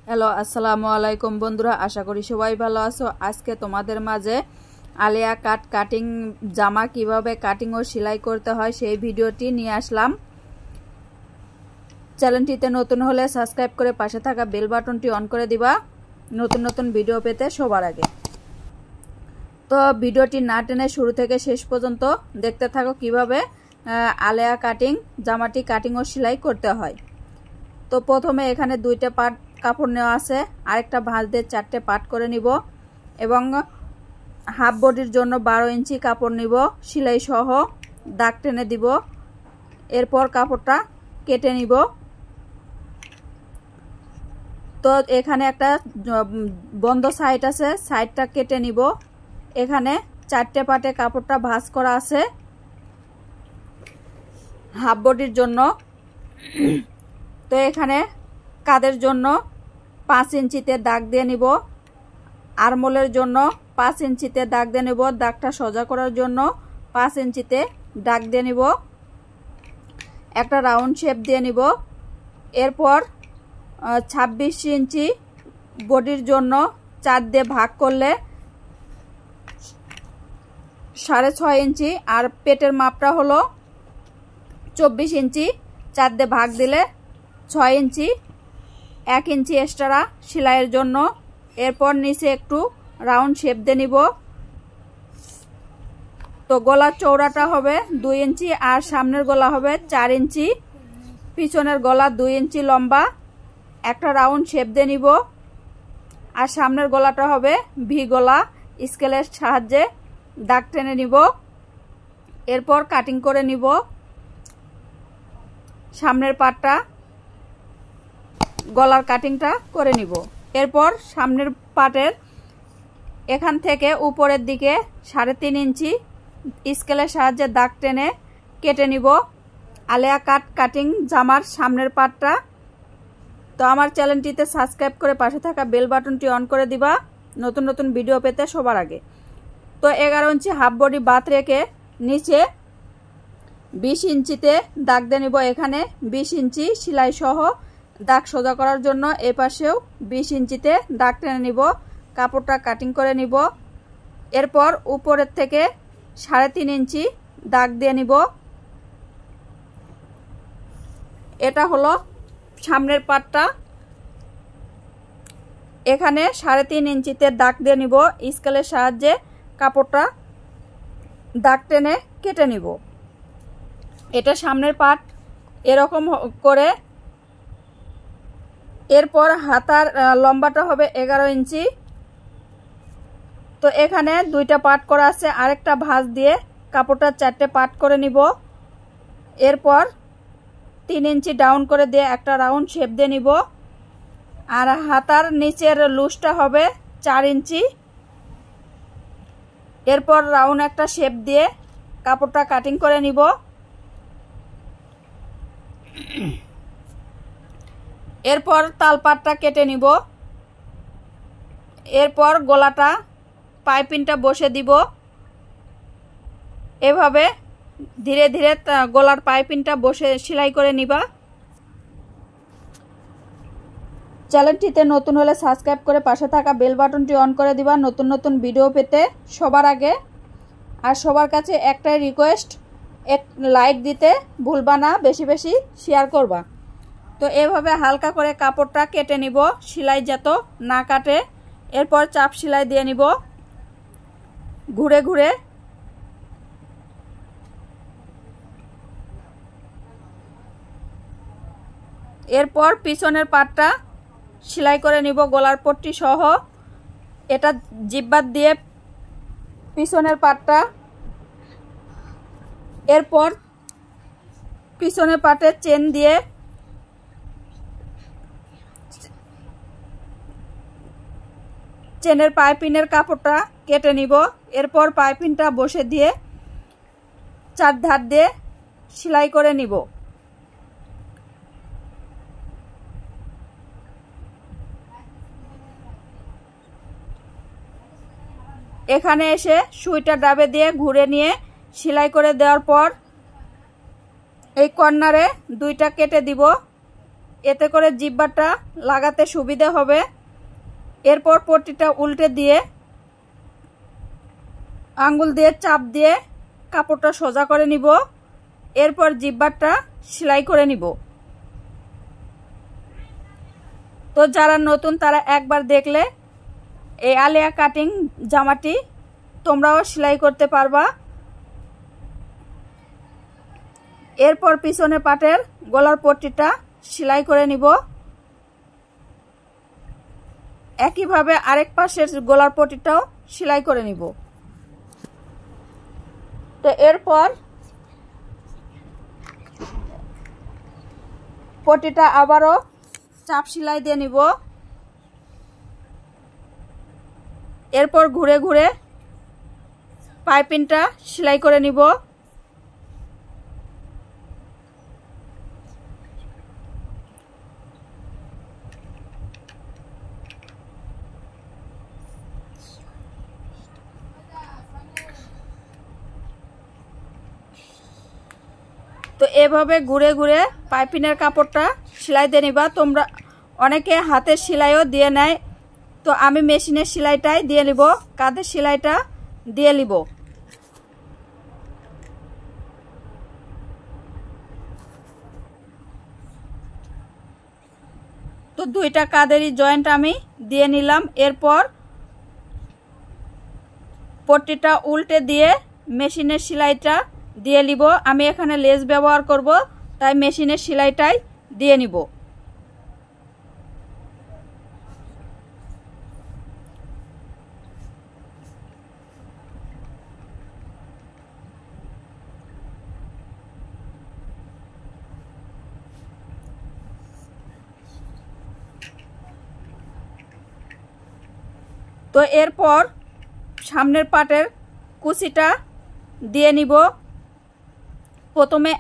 Hello আসসালামু আলাইকুম বন্ধুরা, আশা করি সবাই ভালো আছো। আজকে তোমাদের মাঝে আলিয়া কাট কাটিং জামা কিভাবে কাটিং ও সেলাই করতে হয় সেই ভিডিওটি নিয়ে আসলাম। চ্যানেলটিতে নতুন হলে সাবস্ক্রাইব করে পাশে থাকা বেল বাটনটি অন করে দিবা নতুন নতুন ভিডিও পেতে সবার আগে। তো ভিডিওটি না টেনে শুরু থেকে শেষ পর্যন্ত দেখতে থাকো কিভাবে আলিয়া কাটিং জামাটি কাটিং ও সেলাই করতে হয়। তো প্রথমে এখানে দুইটা পার্ট কাপড় নেওয়া আছে, আরেকটা ভাঁজ দিয়ে 4টে পার্ট করে নিব এবং হাফ বডির জন্য 12 ইঞ্চি কাপড় নিব, সেলাই সহ দাগ টেনে দিব। এরপর কাপড়টা কেটে নিব। তো এখানে একটা বন্ধ সাইড আছে, সাইডটা কেটে নিব। এখানে 4টে পার্টে কাপড়টা ভাঁজ করা আছে হাফ বডির জন্য। তো এখানে কাঁধের জন্য 5 ইঞ্চিতে দাগ দিয়ে নিব, আরমোলের জন্য 5 ইঞ্চিতে দাগ দিয়ে নিব, দাগটা সোজা করার জন্য 5 ইঞ্চিতে দাগ দিয়ে নিব, একটা রাউন্ড শেপ দিয়ে নিব। এরপর 26 ইঞ্চি বডির জন্য 4 দিয়ে ভাগ করলে 6.5 ইঞ্চি, আর পেটের মাপটা হলো 24 ইঞ্চি, 4 দিয়ে ভাগ দিলে 6 ইঞ্চি, 1 ইঞ্চি এক্সট্রা সেলাইয়ের জন্য। এরপর নিচে একটু রাউন্ড শেপ দিয়ে নিব। তো গলার চওড়াটা হবে 2 ইঞ্চি আর সামনের গলা হবে 4 ইঞ্চি, পিছনের গলা 2 ইঞ্চি লম্বা। একটা রাউন্ড শেপ দিয়ে নিব আর সামনের গলাটা হবে ভি গলা। স্কেলের সাহায্যে দাগ টেনে নিব। এরপর কাটিং করে নিব সামনের পাটটা, গলার কাটিংটা করে নিব। এরপর সামনের পাটের এখান থেকে উপরের দিকে 3.5 ইঞ্চি স্কেলের সাহায্যে দাগ টেনে কেটে নিব আলিয়া কাট কাটিং জামার সামনের পাটটা। তো আমার চ্যানেলটিতে সাবস্ক্রাইব করে পাশে থাকা বেল বাটনটি অন করে দিবা নতুন নতুন ভিডিও পেতে সবার আগে। তো 11 ইঞ্চি হাফ বডি বাদ রেখে নিচে 20 ইঞ্চিতে দাগ দিয়ে নিব। এখানে 20 ইঞ্চি সেলাই সহ দাগ সোজা করার জন্য এ পাশেও 20 ইঞ্চিতে দাগ টেনে নিব, কাপড়টা কাটিং করে নিব। এরপর উপরের থেকে 3.5 ইঞ্চি দাগ দিয়ে নিব। এটা হলো সামনের পাটটা। এখানে 3.5 ইঞ্চিতে দাগ দিয়ে নিব, স্কেলের সাহায্যে কাপড়টা দাগ টেনে কেটে নিব। এটা সামনের পাট এরকম করে। এরপর হাতার লম্বাটা হবে 11 ইঞ্চি। তো এখানে দুইটা পার্ট করা আছে, আরেকটা ভাঁজ দিয়ে কাপড়টা 4টে পার্ট করে নিব। এরপর 3 ইঞ্চি ডাউন করে দিয়ে একটা রাউন্ড শেপ দিয়ে নিব। আর হাতার নিচের লুজটা হবে 4 ইঞ্চি। এরপর রাউন্ড একটা শেপ দিয়ে কাপড়টা কাটিং করে নিব। এরপর তালপাটটা কেটে নিব। এরপর গলাটা পাইপিংটা বসে দিব। এভাবে ধীরে ধীরে গলার পাইপিংটা বসে সেলাই করে নিবা। চ্যানেলটিতে নতুন হলে সাবস্ক্রাইব করে পাশে থাকা বেল বাটনটি অন করে দিবা নতুন নতুন ভিডিও পেতে সবার আগে। আর সবার কাছে একটাই রিকোয়েস্ট, এক লাইক দিতে ভুলবা না, বেশি বেশি শেয়ার করবা। তো এভাবে হালকা করে কাপড়টা কেটে নিব, সেলাই যাতে না কাটে। এরপর চাপ সেলাই দিয়ে নিব ঘুরে ঘুরে। এরপর পিছনের পাটটা সেলাই করে নিব গলার পট্টি সহ। এটা জিব্বা দিয়ে পিছনের পাটটা। এরপর পিছনের পাটে চেন দিয়ে চেনের পাইপিনের কাপড়টা কেটে নিব। এরপর পাইপিনটা বসে দিয়ে 4 ধার দিয়ে সেলাই করে নিব। এখানে এসে সুইটা ডাবে দিয়ে ঘুরে নিয়ে সেলাই করে দেওয়ার পর এই কর্নারে 2টা কেটে দিব। এতে করে জিহ্বাটা লাগাতে সুবিধা হবে। এরপর পট্টিটা উল্টে দিয়ে আঙ্গুল দিয়ে চাপ দিয়ে কাপড়টা সোজা করে নিব। এরপর জিহ্বাটা সেলাই করে নিব। তো যারা নতুন তারা একবার দেখলে এই আলিয়া কাটিং জামাটি তোমরাও সেলাই করতে পারবা। এরপর পিছনে পাটের গলার পট্টিটা সেলাই করে নিব। একইভাবে আরেক পাশের গলার পট্টিটাও সেলাই করে নিব। তো এরপর পট্টিটা আবারও চাপ সেলাই দিয়ে নিব। এরপর ঘুরে ঘুরে পাইপিংটা সেলাই করে নিব। তো এভাবে ঘুরে ঘুরে পাইপিংয়ের কাপড়টা সেলাই দিয়ে নিবা। তোমরা অনেকে হাতের সেলাইও দিয়ে নেয়, তো আমি মেশিনের সেলাইটাই দিয়ে নিব, কাঁধের সেলাইটা দিয়ে নিব। তো দুইটা কাঁধেরই জয়েন্ট আমি দিয়ে নিলাম। এরপর পট্টিটা উল্টে দিয়ে মেশিনের সেলাইটা দিয়ে নিব। আমি এখানে লেস ব্যবহার করব, তাই মেশিনের সেলাইটাই দিয়ে নিব। তো এরপর সামনের পাটের কুচিটা দিয়ে নিব। প্রথমে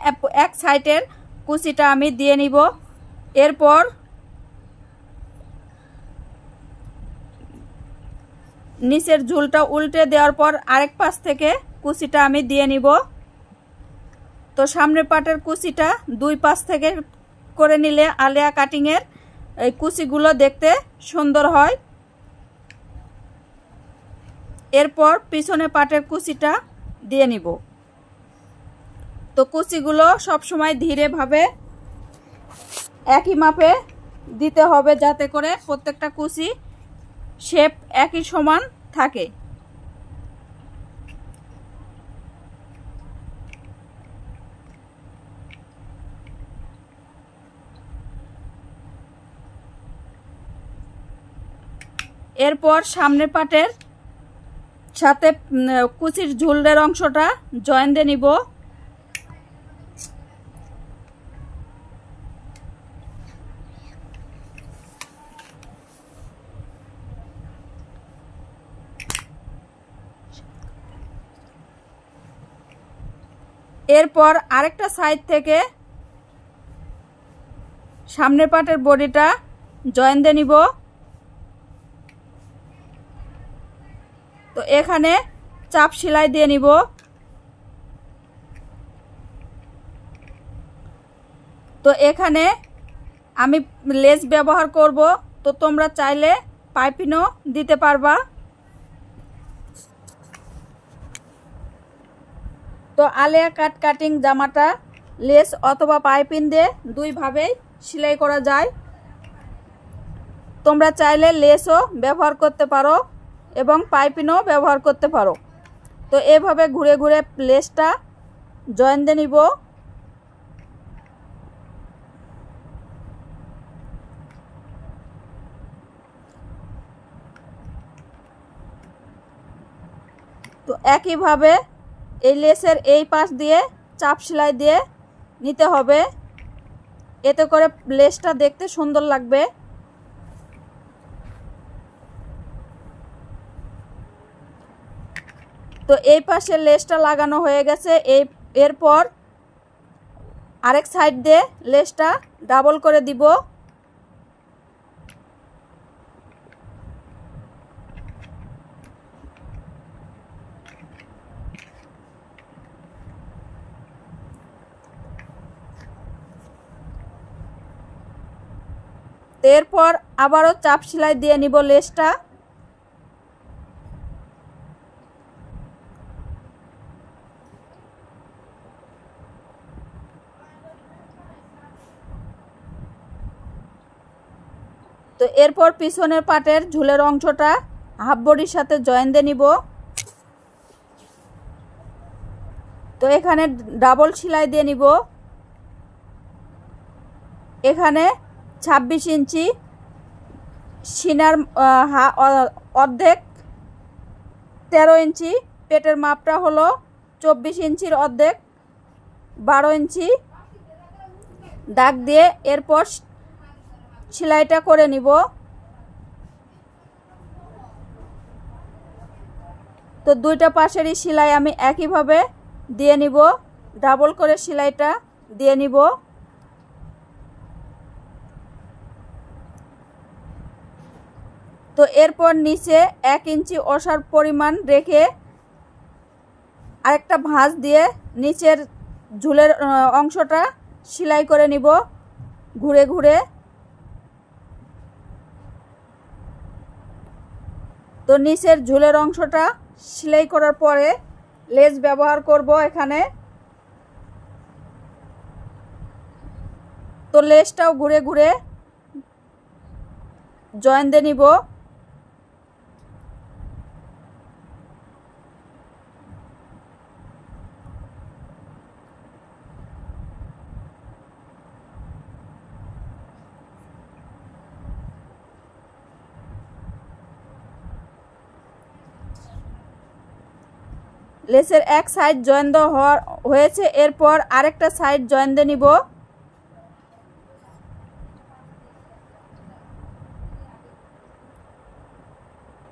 এক সাইডের কুচিটা আমি দিয়ে নিব। এরপর নিচের ঝুলটা উল্টে দেওয়ার পর আরেক পাশ থেকে কুচিটা আমি দিয়ে নিব। তো সামনের পাটের কুচিটা দুই পাশ থেকে করে নিলে আলিয়া কাটিংয়ের এই কুচিগুলো দেখতে সুন্দর হয়। এরপর পিছনে পাটের কুচিটা দিয়ে নিব। তো কুচিগুলো সবসময় ধীরেভাবে একই মাপে দিতে হবে, যাতে করে প্রত্যেকটা কুচি শেপ একই সমান থাকে। এরপর সামনের পাটের সাথে কুচির ঝুলের অংশটা জয়েন দিয়ে নিব। এরপর আরেকটা সাইড থেকে সামনের পাটের বডিটা জয়েন দিয়ে নিব। তো এখানে চাপ সেলাই দিয়ে নিব। তো এখানে আমি লেস ব্যবহার করব, তো তোমরা চাইলে পাইপিংও দিতে পারবা। তো আলিয়া কাটিং জামাটা লেস অথবা পাইপিং দিয়ে দুইভাবেই সেলাই করা যায়। তোমরা চাইলে লেসও ব্যবহার করতে পারো এবং পাইপিংও ব্যবহার করতে পারো। তো এভাবে ঘুরে ঘুরে লেসটা জয়েন দিয়ে নিব। তো একইভাবে এই লেসের এই পাশ দিয়ে চাপ সেলাই দিয়ে নিতে হবে, এতে করে লেসটা দেখতে সুন্দর লাগবে। তো এই পাশে লেসটা লাগানো হয়ে গেছে। এরপর আরেক সাইড দিয়ে লেসটা ডাবল করে দিব। এরপর আবারও চাপ সেলাই দিয়ে নিব লেসটা। তো এরপর পিছনের পাটের ঝুলের অংশটা হাফ বডির সাথে জয়েন দিয়ে নিব। তো এখানে ডাবল সেলাই দিয়ে নিব। এখানে 26 ইঞ্চি সিনার অর্ধেক 13 ইঞ্চি, পেটের মাপটা হলো 24 ইঞ্চির অর্ধেক 12 ইঞ্চি দাগ দিয়ে এরপর সেলাইটা করে নিব। তো দুইটা পাশেরই সেলাই আমি একইভাবে দিয়ে নিব, ডাবল করে সেলাইটা দিয়ে নিব। তো এরপর নিচে 1 ইঞ্চি ওসার পরিমাণ রেখে আরেকটা ভাঁজ দিয়ে নিচের ঝুলের অংশটা সেলাই করে নিব ঘুরে ঘুরে। তো নিচের ঝুলের অংশটা সেলাই করার পরে লেস ব্যবহার করব এখানে। তো লেসটাও ঘুরে ঘুরে জয়েন দিয়ে নিব। লেসের এক সাইড জয়েন দেওয়া হয়েছে, এরপর আরেকটা সাইড জয়েন দিয়ে নিব।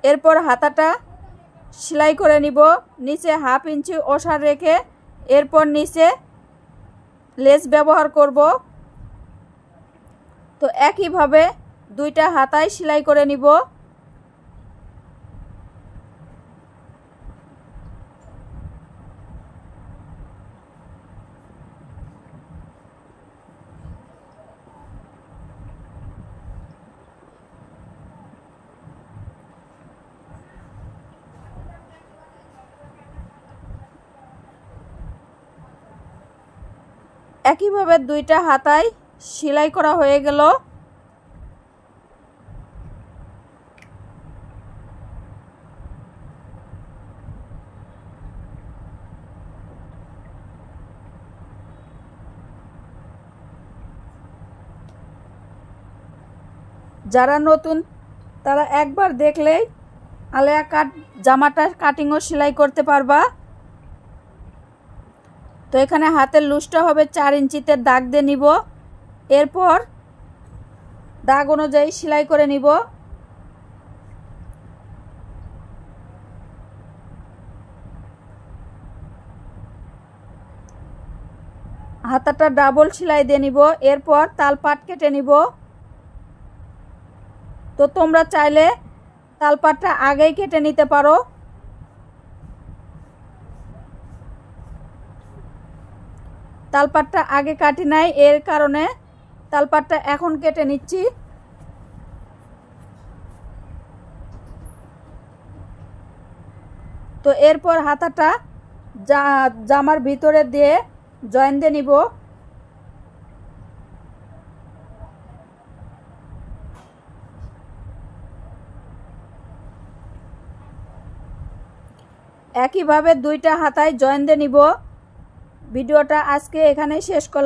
এরপর হাতাটা সেলাই করে নিব নিচে 1/2 ইঞ্চি ওসার রেখে। এরপর নিচে লেস ব্যবহার করব। তো একইভাবে দুইটা হাতায় সেলাই করে নিব। একইভাবে দুইটা হাতায় সেলাই করা হয়ে গেল। যারা নতুন তারা একবার দেখলেই আলেয়া কাট জামাটার কাটিংও সেলাই করতে পারবা। তো এখানে হাতের লুজটা হবে 4 ইঞ্চিতে দাগ দিয়ে নিব। এরপর দাগ অনুযায়ী সেলাই করে নিব। হাতাটা ডাবল সেলাই দিয়ে নিব। এরপর তালপাট কেটে নিব। তো তোমরা চাইলে তালপাটটা আগেই কেটে নিতে পারো। তালপাটটা আগে কাটি নাই, এর কারণে তালপাটটা এখন কেটে নিচ্ছি। তো এরপর হাতাটা জামার ভিতরে দিয়ে জয়েন দিয়ে নিব। একইভাবে দুইটা হাতায় জয়েন দিয়ে নিব। ভিডিওটা আজকে এখানেই শেষ করলাম।